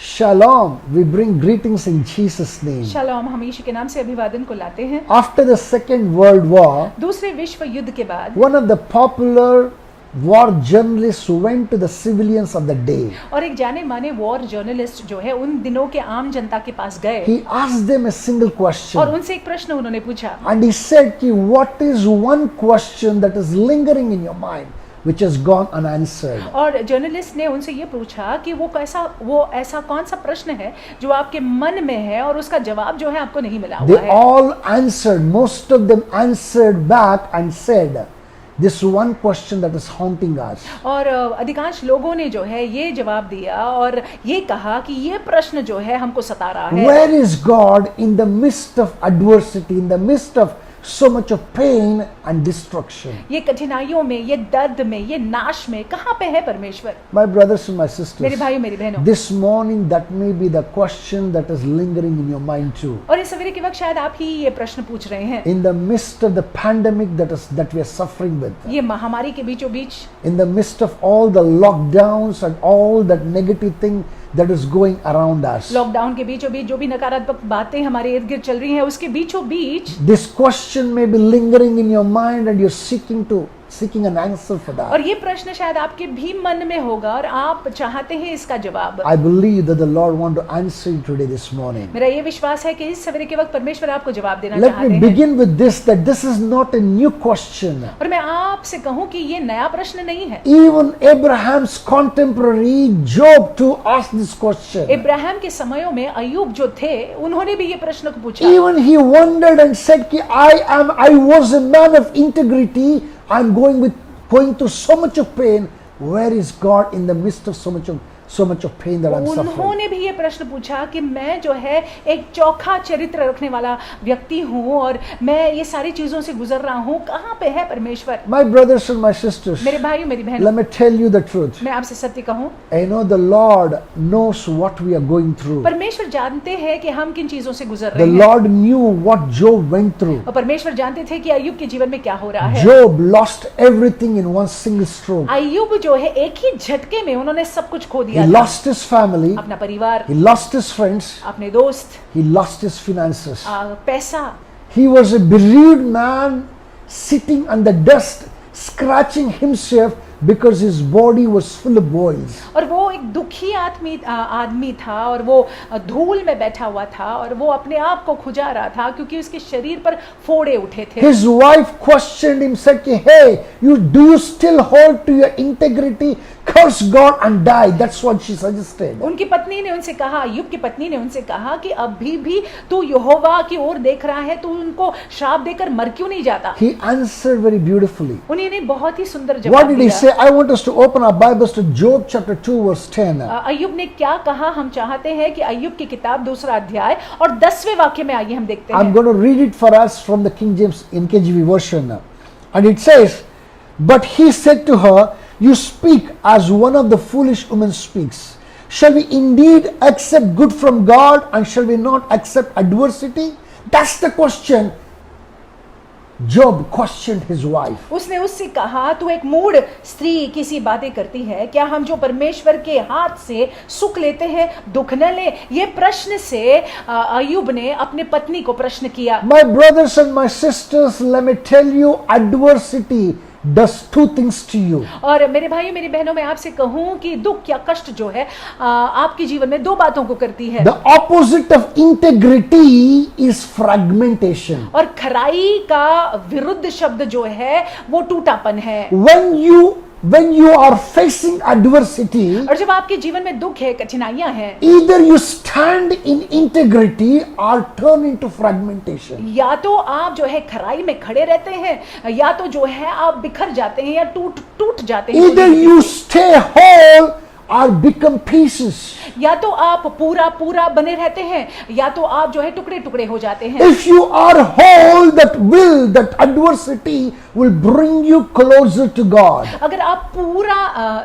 Shalom. We bring greetings in Jesus' name. Shalom हम यीशु के नाम से अभिवादन को लाते हैं। After the Second World War, दूसरे विश्व युद्ध के बाद one of the popular war journalists went to the civilians of the day. और एक जाने माने वॉर जर्नलिस्ट जो है उन दिनों के आम जनता के पास गए He asked them a single और question. उनसे एक प्रश्न उन्होंने पूछा And he said, ki, what is one question that is lingering in your mind, which has gone unanswered? और जर्नलिस्ट ने उनसे ये पूछा कि वो ऐसा कौन सा प्रश्न है जो आपके मन में है और उसका जवाब जो है आपको नहीं मिला हुआ They है। all answered, most of them answered back and said, this one question that is haunting us. और अधिकांश लोगों ने जो है ये जवाब दिया और ये कहा कि ये प्रश्न जो है हमको सता रहा है। Where is God in the midst of adversity, in the midst of so much of pain and destruction? ये कठिनाइयों में, ये दर्द में, ये नाश में कहाँ पे है परमेश्वर? My brothers and my मेरे sisters, भाइयों मेरी बहनों, this morning that may be the question that is lingering in your mind too. और इस सवेरे के वक्त शायद आप ही ये प्रश्न पूछ रहे हैं। In the midst of the pandemic that we are suffering with, ये महामारी के बीचों बीच, in the midst of all the lockdowns and all that negative thing that is going around us, lockdown के बीचों बीच जो भी नकारात्मक बातें हमारे इर्द गिर्द चल रही हैं उसके बीचों बीच this question may be lingering in your mind and you're seeking an answer for that. और ये प्रश्न शायद आपके भी मन में होगा और आप चाहते हैं इसका जवाब। I believe that the Lord want to answer you today this morning. मेरा ये विश्वास है कि इस सवेरे के वक्त परमेश्वर आपको जवाब देना Let चाहते me हैं। begin with this, that this is not a new question. और मैं आपसे कहूं कि ये नया प्रश्न नहीं है। Even Abraham's contemporary Job to ask this question. Ibrahim के समयों में अय्यूब जो थे उन्होंने भी ये प्रश्न को पूछा। Even he wondered and said, ki, I was a man of integrity. I'm going through so much of pain. Where is God in the midst of so much of pain that I'm suffering? उन्होंने भी ये प्रश्न पूछा कि मैं जो है एक चौखा चरित्र रखने वाला व्यक्ति हूँ और मैं ये सारी चीजों से गुजर रहा हूँ, कहाँ पे है परमेश्वर? My brothers and my sisters, मेरे भाइयों मेरी बहनों, let me tell you the truth. मैं आपसे सत्य कहूँ, I know the Lord knows what we are going through. परमेश्वर जानते हैं कि हम किन चीजों से गुजर The रहे हैं Lord knew what Job went through. और परमेश्वर जानते थे कि अय्यूब के जीवन में क्या हो रहा है। Job lost everything in one single stroke. अय्यूब जो है एक ही झटके में उन्होंने सब कुछ खो He दिया था। lost his family, अपना परिवार, he lost his friends, अपने दोस्त, he lost his finances. पैसा। He was a bereaved man sitting on the dust, scratching himself because his body was full of boils. और वो एक दुखी आदमी था और वो धूल में बैठा हुआ था और वो अपने आप को खुजा रहा था क्योंकि उसके शरीर पर फोड़े उठे थे। His wife questioned him, said, "Hey, do you still hold to your integrity? Curse God and die." That's what she suggested. उनकी पत्नी ने उनसे कहा, अय्यूब की पत्नी ने उनसे कहा कि अभी भी तू यहोवा की ओर देख रहा है, तू उनको श्राप देकर मर क्यों नहीं जाता? He answered very beautifully. उन्होंने बहुत ही सुंदर What जवाब did he दिया। say? I want us to open our Bibles to Job chapter 2 verse 10. अय्यूब ने क्या कहा? हम चाहते हैं कि अय्यूब की किताब 2 अध्याय और 10वें वाक्य में आइए हम देखते I'm हैं। going to read it for us from the King James in KJV version. And it says, "But he said to her, you speak as one of the foolish women speaks. Shall we indeed accept good from God and shall we not accept adversity?" That's the question. Job questioned his wife. उसने उससे कहा, तू एक मूढ़ स्त्री किसी बातें करती है, क्या हम जो परमेश्वर के हाथ से सुख लेते हैं दुख न ले? ये प्रश्न से अय्यूब ने अपने पत्नी को प्रश्न किया। My brothers and my sisters, let me tell you, adversity does two things to you. और मेरे भाइयों मेरी बहनों, मैं आपसे कहूं कि दुख या कष्ट जो है आपके जीवन में दो बातों को करती है। The opposite of integrity is fragmentation. और खराई का विरुद्ध शब्द जो है वो टूटापन है। When you are facing adversity, और जब आपके जीवन में दुख है, कठिनाइयां हैं, either you stand in integrity or turn into fragmentation. या तो आप जो है खराई में खड़े रहते हैं या तो जो है आप बिखर जाते हैं या टूट जाते हैं। Either you stay whole or become pieces. या तो आप पूरा बने रहते हैं या तो आप जो है टुकड़े टुकड़े हो जाते हैं। If you are whole, that adversity will bring you closer to God. अगर आप पूरा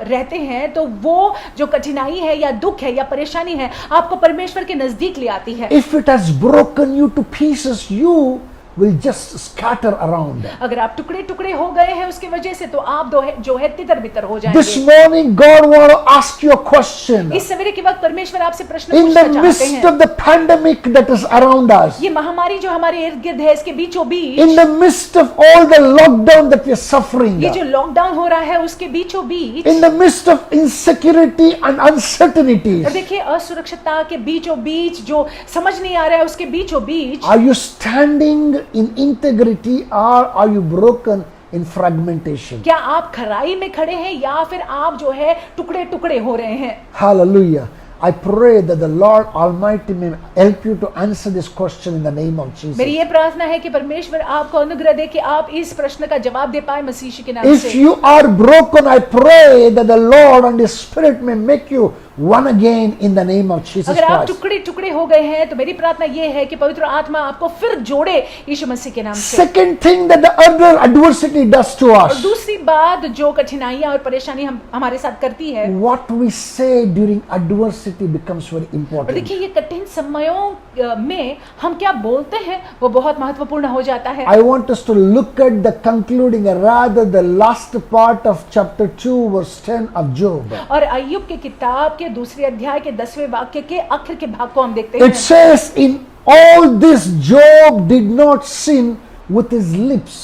रहते हैं तो वो जो कठिनाई है या दुख है या परेशानी है आपको परमेश्वर के नजदीक ले आती है। If it has broken you to pieces, you will just scatter around. अगर आप टुकड़े टुकड़े हो गए हैं उसकी वजह से, तो आप जो है तितर बितर हो This जाएंगे। morning, God want to ask you a question. इस सवेरे के वक्त परमेश्वर आपसे प्रश्न In पूछना the चाहते midst हैं। of the pandemic that is around us, ये महामारी जो हमारे इर्द गिर्द है, इसके बीचों in beach, the midst of all the lockdown that we are suffering, ये जो लॉकडाउन हो रहा है उसके बीचों बीच, in the midst of insecurity and uncertainties, और देखिए असुरक्षितता के बीचों बीच, जो समझ नहीं आ रहा है उसके बीचों बीच, are you standing in integrity or are you broken in fragmentation? क्या आप खराई में खड़े हैं या फिर आप जो है टुकड़े टुकड़े हो रहे हैं? Hallelujah. I pray that the Lord Almighty may help you to answer this question in the name of Jesus. मेरी ये प्रार्थना है कि परमेश्वर आपको अनुग्रह दे कि आप इस प्रश्न का जवाब दे पाए मसीह के नाम If से। you are broken, I pray that the Lord and His Spirit may make you one again in the name of Jesus अगर आप Christ. टुकड़े टुकड़े हो गए हैं तो मेरी प्रार्थना ये है कि पवित्र आत्मा आपको फिर जोड़े यीशु मसीह के नाम से। Second thing that the other adversity does to और us, दूसरी बात जो कठिनाइयां और परेशानी हम हमारे साथ करती है, what we say during adversity becomes very और important. देखिए ये कठिन समयों में हम क्या बोलते हैं वो बहुत महत्वपूर्ण हो जाता है। I want us to look at the concluding, rather the last part of chapter 2 verse 10 of Job. और अय्यूब की किताब के दूसरे अध्याय के 10वें वाक्य के आखिर के भाग को हम देखते It हैं। says, in all this Job did not sin with his lips.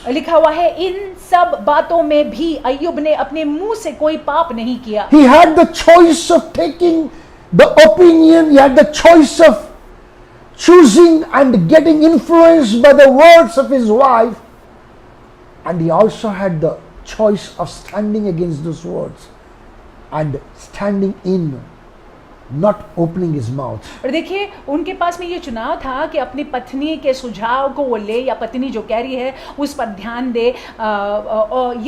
लिखा हुआ है इन सब बातों में भी अय्यूब ने अपने मुंह से कोई पाप नहीं किया। He had the choice of taking the opinion, he had the choice of choosing and getting influenced by the words of his wife, and he also had the choice of standing against those words and standing in, not opening his mouth. और देखिए उनके पास में ये चुनाव था कि अपनी पत्नी के सुझाव को वो ले या पत्नी जो कह रही है उस पर ध्यान दे।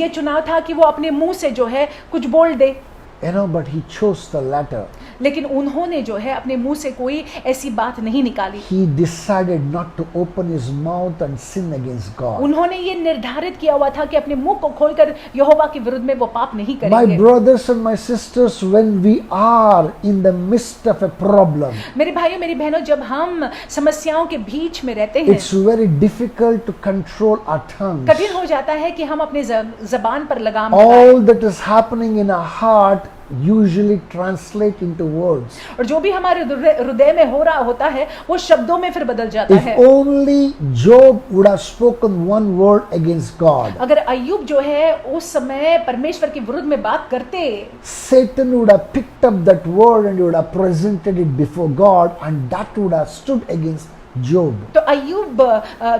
ये चुनाव था कि वो अपने मुंह से जो है कुछ बोल दे, But he chose the latter. लेकिन उन्होंने जो है अपने मुंह से कोई ऐसी बात नहीं निकाली। He decided not to open his mouth and sin against God. उन्होंने ये निर्धारित किया हुआ था कि अपने मुंह को खोलकर यहोवा के विरुद्ध में वो पाप नहीं My करेंगे। brothers and my sisters, when we are in the midst of a problem, मेरे भाइयों मेरी बहनों, जब हम समस्याओं के बीच में रहते हैं, it's very difficult to control our tongues. कठिन हो जाता है कि हम अपने जबान पर लगाम लगाएं। All that is happening in our heart usually translate into words. और जो भी हमारे हृदय में हो रहा होता है वो शब्दों में फिर बदल जाता If है। only Job would have spoken one word against God, अगर अय्यूब जो है उस समय परमेश्वर के विरुद्ध में बात करते, Satan would have picked up that word and he would have presented it before God, and that would have stood against Job. तो अय्यूब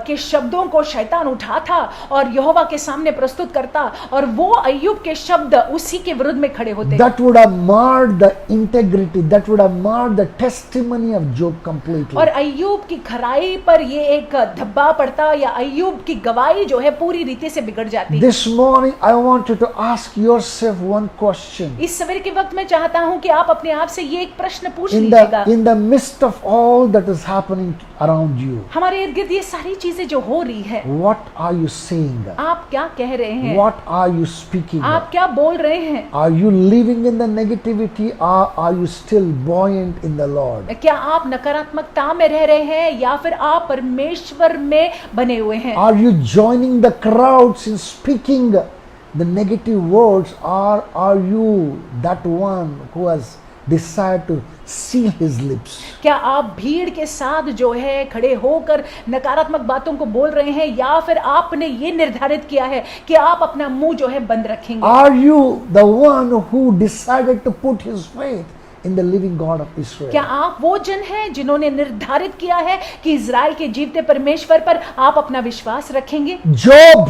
के शब्दों को शैतान उठाता और यहोवा के सामने प्रस्तुत करता, और वो अय्यूब के शब्द उसी के विरुद्ध में खड़े होते। That would have marred the integrity, that would have marred the testimony of Job completely. और अय्यूब की खराई पर ये एक धब्बा पड़ता या अय्यूब की गवाही जो है पूरी रीति से बिगड़ जाती। This morning I want you to ask yourself one question. इस सवेरे के वक्त मैं चाहता हूं कि आप अपने आप से ये एक प्रश्न पूछ लीजिएगा। In the midst of all that is happening around you, हमारे इर्द गिर्द ये सारी चीजें जो हो रही है, what are you saying? आप क्या कह रहे हैं? What are you speaking? आप क्या बोल रहे हैं? Are you living in the negativity, or are you still buoyant in the Lord? क्या आप नकारात्मकता में रह रहे हैं या फिर आप परमेश्वर में बने हुए हैं? Are you joining the crowds in speaking the negative words, or are you that one who has decided to seal his lips? क्या आप भीड़ के साथ जो है खड़े होकर नकारात्मक बातों को बोल रहे हैं, या फिर आपने ये निर्धारित किया है कि आप अपना मुंह जो है बंद रखेंगे? Are you the one who decided to put his faith in the living God of Israel? क्या आप वो जन हैं जिन्होंने निर्धारित किया है कि इज़राइल के जीवते परमेश्वर पर आप अपना विश्वास रखेंगे? Job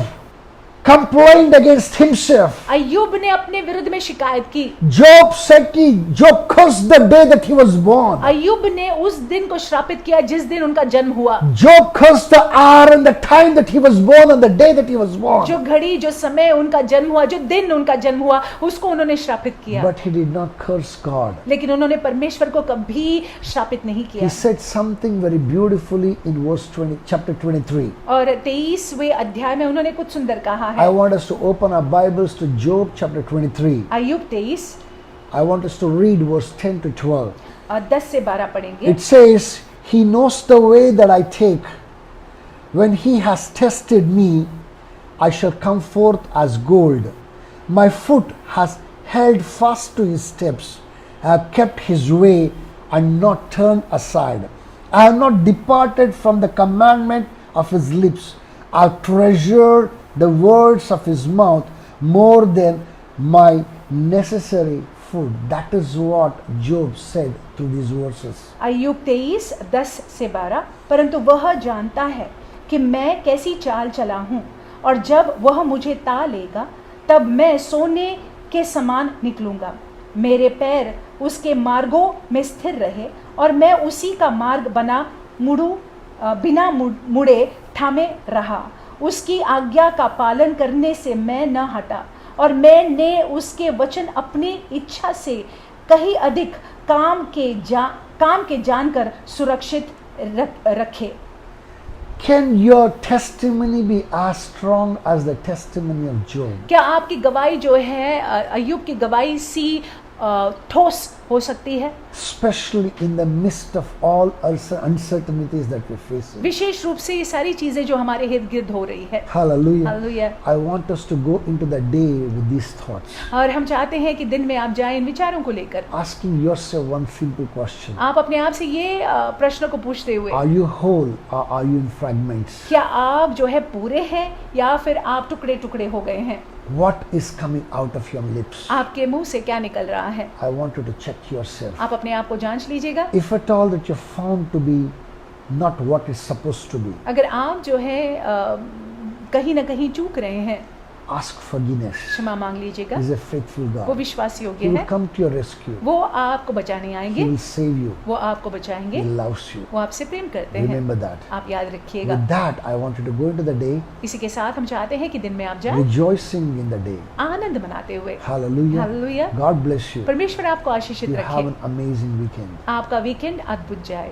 complained against himself. अय्यूब ने अपने विरुद्ध में शिकायत की। Job said कि Job cursed the day that he was born. अय्यूब ने उस दिन को श्रापित किया जिस दिन उनका जन्म हुआ। Job cursed the hour and the time that he was born and the day that he was born. जो घड़ी, जो समय उनका जन्म हुआ, जो दिन उनका जन्म हुआ, उसको उन्होंने श्रापित किया। But he did not curse God. लेकिन उन्होंने परमेश्वर को कभी श्रापित नहीं किया। He said something very beautifully in verse 20, chapter 23. और 23वें अध्याय में उन्होंने कुछ सुंदर कहा I है। want us to open our Bibles to Job chapter 23. Ayyub 23 I want us to read verse 10 to 12. 10 से 12 पढ़ेंगे। It says, He knows the way that I take. When he has tested me, I shall come forth as gold. My foot has held fast to his steps. I have kept his way and not turned aside. I have not departed from the commandment of his lips. I have treasured the words of his mouth more than my necessary food. That is what Job said through these verses. अय्यूब 23:10-12। परंतु वह जानता है कि मैं कैसी चाल चला हूँ, और जब वह मुझे ता लेगा तब मैं सोने के समान निकलूंगा। मेरे पैर उसके मार्गों में स्थिर रहे और मैं उसी का मार्ग बिना मुड़े थामे रहा। उसकी आज्ञा का पालन करने से मैं न हटा, और मैंने उसके वचन अपनी इच्छा से कहीं अधिक काम के जानकर सुरक्षित रखे। Can your testimony be as strong as the testimony of Job? क्या आपकी गवाही जो है अय्यूब की गवाही सी ठोस हो सकती है? Especially in the midst of all uncertainties that we face. विशेष रूप से ये सारी चीजें जो हमारे इर्द गिर्द हो रही है। Hallelujah. Hallelujah. I want us to go into the day with these thoughts. और हम चाहते हैं कि दिन में आप जाएं इन विचारों को लेकर। Asking yourself one simple question. आप अपने आप से ये प्रश्न को पूछते हुए, Are you whole or are you in fragments? क्या आप जो है पूरे हैं या फिर आप टुकड़े टुकड़े हो गए हैं? What is coming out of your lips? आपके मुंह से क्या निकल रहा है? I want you to check yourself. आप अपने आप को जांच लीजिएगा। If at all that you're found to be not what is supposed to be, अगर आप जो है कहीं ना कहीं चूक रहे हैं, ask forgiveness. क्षमा मांग लीजिएगा। He is a faithful वो God. विश्वास योग्य He will है। come to your rescue. वो आपको बचाने He आएंगे, will save you. वो आपको बचाएंगे, He loves you. वो आपसे प्रेम करते हैं। Remember that. आप याद रखिएगा। With that, I want you to go into the day इसी के साथ हम चाहते हैं कि दिन में आप जाएं rejoicing in the day. आनंद मनाते हुए। Hallelujah. Hallelujah. God bless you. परमेश्वर आपको आशीषित You have रखे। an amazing weekend. आपका वीकेंड अद्भुत जाए।